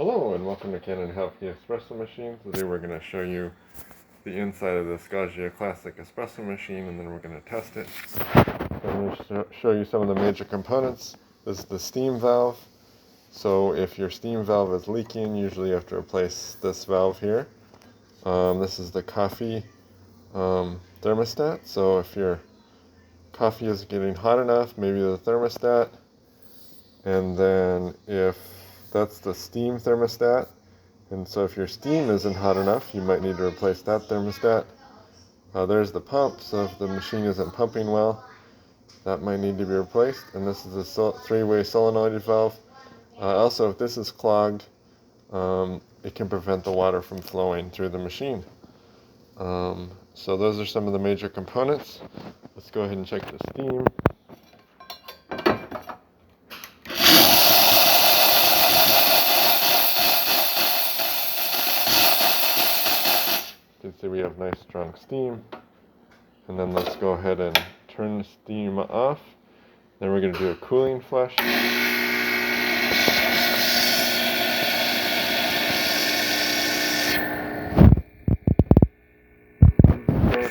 Hello and welcome to Kanen Coffee Espresso machine. Today we're going to show you the inside of this Gaggia Classic Espresso machine, and then we're going to test it. I'm going to show you some of the major components. This is the steam valve. So if your steam valve is leaking, usually you have to replace this valve here. This is the coffee thermostat. So if your coffee is getting hot enough, maybe the thermostat. And then if that's the steam thermostat, and so if your steam isn't hot enough, you might need to replace that thermostat. There's the pump, so if the machine isn't pumping well, that might need to be replaced. And this is a three-way solenoid valve. Also, if this is clogged, it can prevent the water from flowing through the machine. So those are some of the major components. Let's go ahead and check the steam. You can see we have nice strong steam. And then let's go ahead and turn the steam off. Then we're going to do a cooling flush. Notice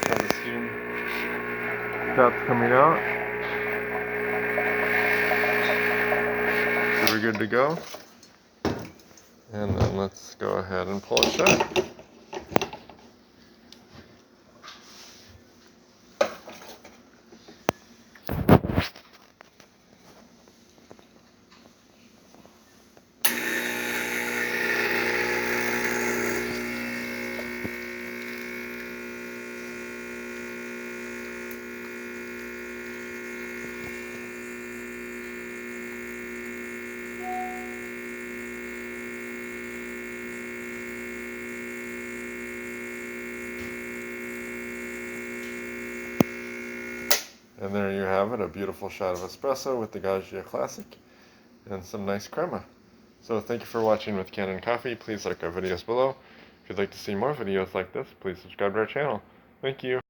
how the steam stops coming out. So we're good to go. And then let's go ahead and pull it shut. And there you have it, a beautiful shot of espresso with the Gaggia Classic and some nice crema. So thank you for watching with Kanen Coffee. Please like our videos below. If you'd like to see more videos like this, please subscribe to our channel. Thank you.